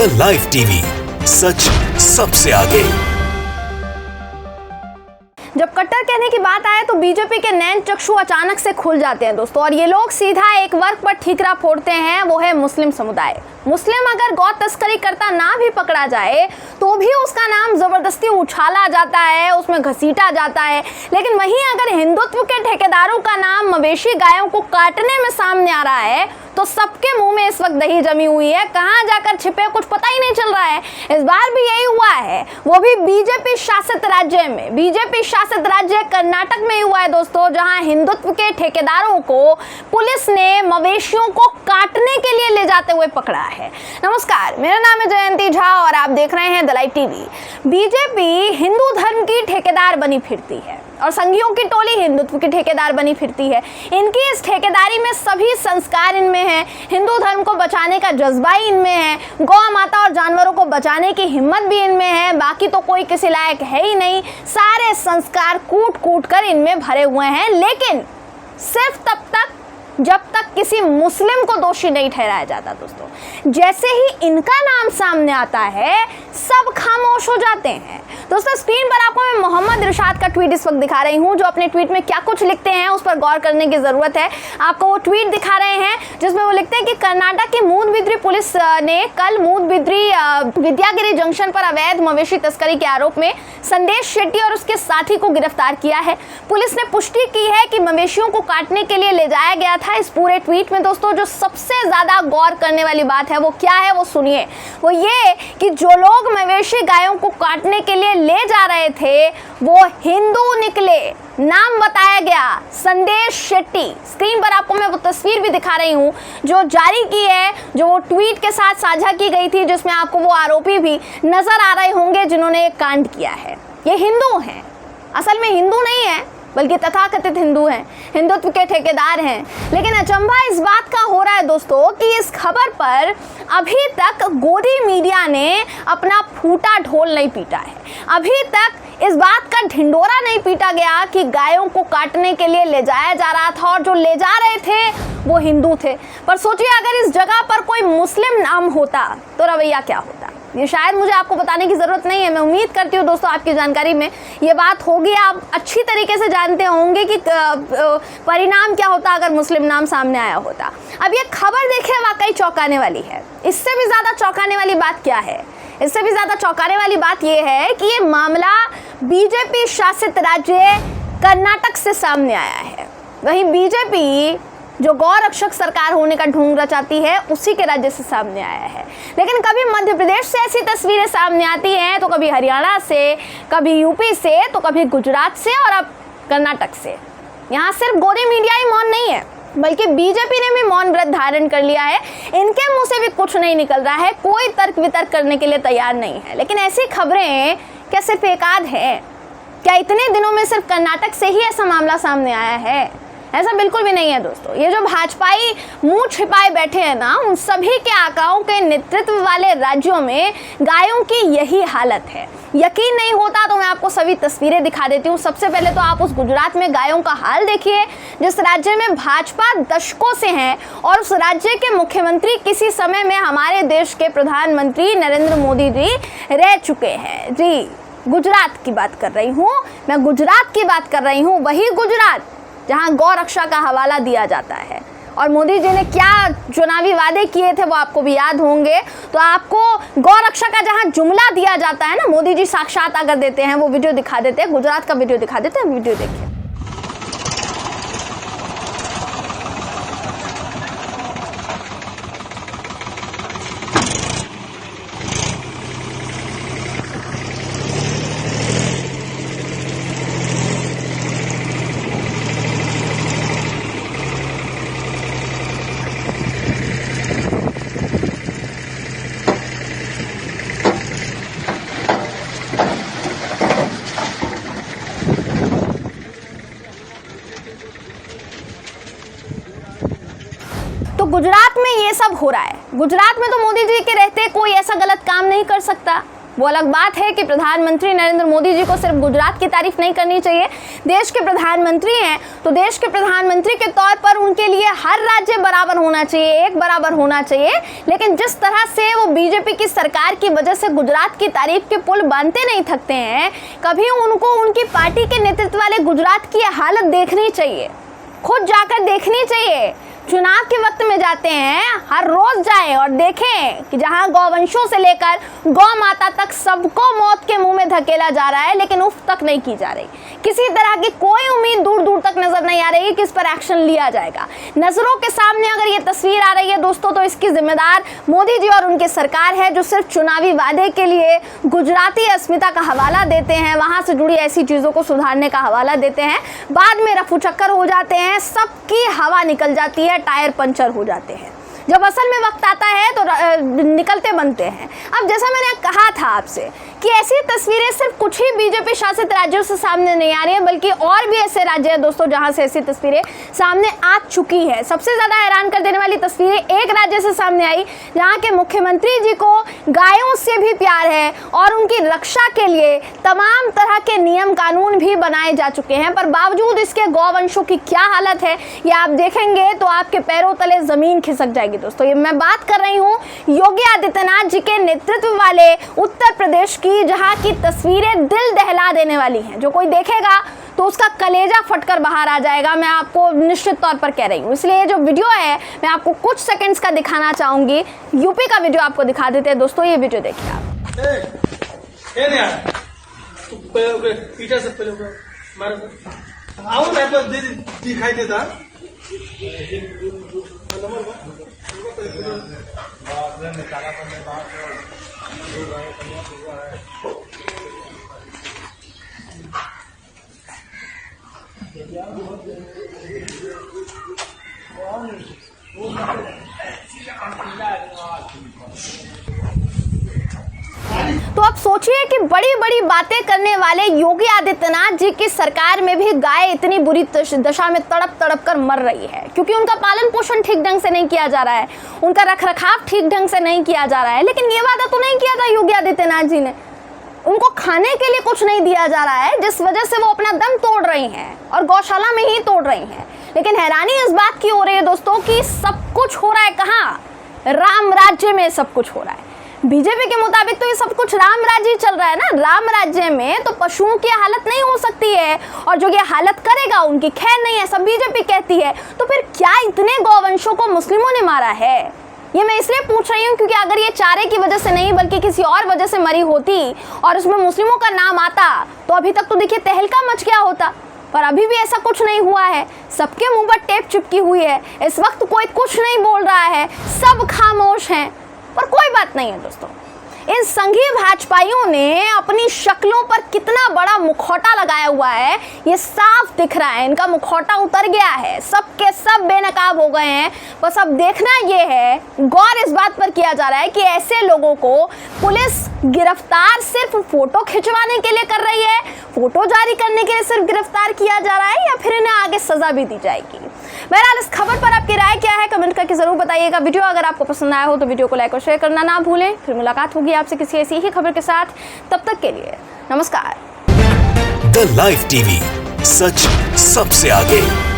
The live TV, सच सबसे आगे। जब कट्टर कहने की बात आए तो बीजेपी के नैन चक्षु अचानक से खुल जाते हैं दोस्तों, और ये लोग सीधा एक वर्ग पर ठीकरा फोड़ते हैं, वो है मुस्लिम समुदाय। मुस्लिम अगर गौ तस्करी करता ना भी पकड़ा जाए तो भी उसका नाम जबरदस्ती उछाला जाता है, उसमें घसीटा जाता है। लेकिन वहीं अगर हिंदुत्व के ठेकेदारों का नाम मवेशी गायों को काटने में सामने आ रहा है तो सबके मुंह में इस वक्त दही जमी हुई है, कहां जाकर छिपे कुछ पता ही नहीं चल रहा है। इस बार भी यही हुआ है, वो भी बीजेपी शासित राज्य में। बीजेपी शासित राज्य कर्नाटक में ही हुआ है दोस्तों, जहां हिंदुत्व के ठेकेदारों को पुलिस ने मवेशियों को काटने के लिए ले जाते हुए पकड़ा है। नमस्कार, मेरा नाम है जयंती झा और आप देख रहे हैं the live TV. BJP Hindu धर्म की ठेकेदार बनी फिरती है और संघियों की टोली हिंदुत्व की ठेकेदार बनी फिरती है। इनकी इस ठेकेदारी में सभी संस्कार इनमें हैं, हिंदू धर्म को बचाने का जज्बा ही इनमें है, गौ माता और जानवरों को बचाने की हिम्मत भी इनमें है। बाकी तो कोई किसी लायक है ही नहीं, सारे संस्कार कूट कूट कर इनमें भरे हुए हैं। लेकिन सिर्फ तब तक जब तक किसी मुस्लिम को दोषी नहीं ठहराया जाता दोस्तों। जैसे ही इनका नाम सामने आता है सब खामोश हो जाते हैं। दोस्तों स्क्रीन पर आपको मैं मोहम्मद इरशाद का ट्वीट इस वक्त दिखा रही हूं, जो अपने ट्वीट में क्या कुछ लिखते हैं उस पर गौर करने की जरूरत है। आपको वो ट्वीट दिखा रहे हैं जिसमें वो लिखते हैं कि कर्नाटक की मूद बिद्री पुलिस ने कल मूद बिद्री विद्यागिरी जंक्शन पर अवैध मवेशी तस्करी के आरोप में संदेश शेट्टी और उसके साथी को गिरफ्तार किया है। पुलिस ने पुष्टि की है कि मवेशियों को काटने के लिए ले जाया गया था। इस पूरे ट्वीट में दोस्तों जो सबसे ज्यादा गौर करने वाली बात है वो क्या है, वो सुनिए। वो ये कि जो लोग मवेशी गायों को काटने के लिए ले जा रहे थे वो हिंदू निकले। नाम बताया गया संदेश शेट्टी। स्क्रीन पर आपको मैं वो तस्वीर भी दिखा रही हूं जो जारी की है, जो वो ट्वीट के साथ साझा की गई थी, जिसमें आपको वो आरोपी भी नजर आ रहे होंगे जिन्होंने एक कांड किया है। ये हिंदू हैं, असल में हिंदू नहीं है बल्कि तथाकथित हिंदू हैं, हिंदुत्व के ठेकेदार हैं। लेकिन अचंभा इस बात का हो रहा है दोस्तों कि इस खबर पर अभी तक गोदी मीडिया ने अपना फूटा ढोल नहीं पीटा है। अभी तक इस बात का ढिंडोरा नहीं पीटा गया कि गायों को काटने के लिए ले जाया जा रहा था और जो ले जा रहे थे वो हिंदू थे। पर सोचिए अगर इस जगह पर कोई मुस्लिम नाम होता तो रवैया क्या होता। ये शायद मुझे आपको बताने की ज़रूरत नहीं है। मैं उम्मीद करती हूँ दोस्तों आपकी जानकारी में ये बात होगी, आप अच्छी तरीके से जानते होंगे कि परिणाम क्या होता अगर मुस्लिम नाम सामने आया होता। अब ये खबर देखिए वाकई चौंकाने वाली है। इससे भी ज़्यादा चौंकाने वाली बात क्या है? इससे भी ज़्यादा चौंकाने वाली बात ये है कि ये मामला बीजेपी शासित राज्य कर्नाटक से सामने आया है। वहीं बीजेपी जो गौ रक्षक सरकार होने का ढोंग रचाती है उसी के राज्य से सामने आया है। लेकिन कभी मध्य प्रदेश से ऐसी तस्वीरें सामने आती हैं तो कभी हरियाणा से, कभी यूपी से, तो कभी गुजरात से और अब कर्नाटक से। यहाँ सिर्फ गोदी मीडिया ही मौन नहीं है बल्कि बीजेपी ने भी मौन व्रत धारण कर लिया है। इनके मुंह से भी कुछ नहीं निकल रहा है, कोई तर्क वितर्क करने के लिए तैयार नहीं है। लेकिन ऐसी खबरें क्या सिर्फ एकाध है? क्या इतने दिनों में सिर्फ कर्नाटक से ही ऐसा मामला सामने आया है? ऐसा बिल्कुल भी नहीं है दोस्तों। ये जो भाजपाई मुंह छिपाए बैठे हैं ना, उन सभी के आकाओं के नेतृत्व वाले राज्यों में गायों की यही हालत है। यकीन नहीं होता तो मैं आपको सभी तस्वीरें दिखा देती हूँ। सबसे पहले तो आप उस गुजरात में गायों का हाल देखिए जिस राज्य में भाजपा दशकों से है और उस राज्य के मुख्यमंत्री किसी समय में हमारे देश के प्रधानमंत्री नरेंद्र मोदी जी रह चुके हैं। जी गुजरात की बात कर रही हूँ मैं, गुजरात की बात कर रही हूँ। वही गुजरात जहां गौ रक्षा का हवाला दिया जाता है। और मोदी जी ने क्या चुनावी वादे किए थे वो आपको भी याद होंगे। तो आपको गौ रक्षा का जहां जुमला दिया जाता है ना, मोदी जी साक्षात अगर देते हैं, वो वीडियो दिखा देते हैं, गुजरात का वीडियो दिखा देते हैं। वीडियो देखिए। तो गुजरात में ये सब हो रहा है। गुजरात में तो मोदी जी के रहते कोई ऐसा गलत काम नहीं कर सकता। वो अलग बात है कि प्रधानमंत्री नरेंद्र मोदी जी को सिर्फ गुजरात की तारीफ नहीं करनी चाहिए। देश के प्रधानमंत्री हैं तो देश के प्रधानमंत्री के तौर पर उनके लिए हर राज्य बराबर होना चाहिए, एक बराबर होना चाहिए। लेकिन जिस तरह से वो बीजेपी की सरकार की वजह से गुजरात की तारीफ के पुल बांधते नहीं थकते हैं, कभी उनको उनकी पार्टी के नेतृत्व वाले गुजरात की हालत देखनी चाहिए, खुद जाकर देखनी चाहिए। चुनाव के वक्त में जाते हैं, हर रोज जाएं और देखें कि जहां गौवंशों से लेकर गौ माता तक सबको मौत के मुंह में धकेला जा रहा है, लेकिन उफ तक नहीं की जा रही। किसी तरह की कोई उम्मीद दूर दूर तक नजर नहीं आ रही कि इस पर एक्शन लिया जाएगा। नजरों के सामने अगर ये तस्वीर आ रही है दोस्तों, तो इसकी जिम्मेदार मोदी जी और उनकी सरकार है, जो सिर्फ चुनावी वादे के लिए गुजराती अस्मिता का हवाला देते हैं, वहां से जुड़ी ऐसी चीजों को सुधारने का हवाला देते हैं, बाद में रफू चक्कर हो जाते हैं, सबकी हवा निकल जाती है, टायर पंचर हो जाते हैं। जब असल में वक्त आता है तो निकलते बनते हैं। अब जैसा मैंने कहा था आपसे कि ऐसी तस्वीरें सिर्फ कुछ ही बीजेपी शासित राज्यों से सामने नहीं आ रही है, बल्कि और भी ऐसे राज्य हैं दोस्तों जहां से ऐसी तस्वीरें सामने आ चुकी है। सबसे ज्यादा हैरान कर देने वाली तस्वीरें एक राज्य से सामने आई जहां के मुख्यमंत्री जी को गायों से भी प्यार है और उनकी रक्षा के लिए तमाम तरह के नियम कानून भी बनाए जा चुके हैं, पर बावजूद इसके गौवंशों की क्या हालत है ये आप देखेंगे तो आपके पैरों तले जमीन खिसक जाएगी दोस्तों। ये मैं बात कर रही हूँ योगी आदित्यनाथ जी के नेतृत्व वाले उत्तर प्रदेश की, जहां की तस्वीरें दिल दहला देने वाली हैं। जो कोई देखेगा तो उसका कलेजा फटकर बाहर आ जाएगा, मैं आपको निश्चित तौर पर कह रही हूँ। इसलिए ये जो वीडियो है मैं आपको कुछ सेकंड्स का दिखाना चाहूंगी। यूपी का वीडियो आपको दिखा देते हैं दोस्तों, ये वीडियो देखिए आप। दिखाई देता तो आप सोचिए कि बड़ी बड़ी बातें करने वाले योगी आदित्यनाथ जी की सरकार में भी गाय इतनी बुरी दशा में तड़प तड़प कर मर रही है, क्योंकि उनका पालन पोषण ठीक ढंग से नहीं किया जा रहा है, उनका रखरखाव ठीक ढंग से नहीं किया जा रहा है। लेकिन ये वादा तो नहीं किया था योगी आदित्यनाथ जी ने, उनको खाने के लिए कुछ नहीं दिया जा रहा है, जिस वजह से वो अपना दम तोड़ रही हैं और गौशाला में ही तोड़ रही हैं। लेकिन हैरानी इस बात की हो रही है दोस्तों कि सब कुछ हो रहा है कहाँ? राम राज्य में सब कुछ हो रहा है। बीजेपी के मुताबिक तो ये सब कुछ राम राज्य ही चल रहा है ना। राम राज्य में तो पशुओं की हालत नहीं हो सकती है, और जो ये हालत करेगा उनकी खैर नहीं है, सब बीजेपी कहती है। तो फिर क्या इतने गौवंशों को मुस्लिमों ने मारा है? ये मैं इसलिए पूछ रही हूँ क्योंकि अगर ये चारे की वजह से नहीं बल्कि किसी और वजह से मरी होती और उसमें मुस्लिमों का नाम आता तो अभी तक तो देखिए तहलका मच गया होता, पर अभी भी ऐसा कुछ नहीं हुआ है। सबके मुंह पर टेप चिपकी हुई है, इस वक्त कोई कुछ नहीं बोल रहा है, सब खामोश हैं। पर कोई बात नहीं है दोस्तों, इन संघीय भाजपाइयों ने अपनी शक्लों पर कितना बड़ा मुखौटा लगाया हुआ है ये साफ दिख रहा है। इनका मुखौटा उतर गया है, सबके सब बेनकाब हो गए हैं। बस अब देखना ये है, गौर इस बात पर किया जा रहा है कि ऐसे लोगों को पुलिस गिरफ्तार सिर्फ फोटो खिंचवाने के लिए कर रही है, फोटो जारी करने के लिए सिर्फ गिरफ्तार किया जा रहा है, या फिर इन्हें आगे सजा भी दी जाएगी। बहरहाल इस खबर पर आपकी राय क्या है कमेंट करके जरूर बताइएगा। वीडियो अगर आपको पसंद आया हो तो वीडियो को लाइक और शेयर करना ना भूलें। फिर मुलाकात होगी आपसे किसी ऐसी ही खबर के साथ, तब तक के लिए नमस्कार। द लाइव टीवी, सच सबसे आगे।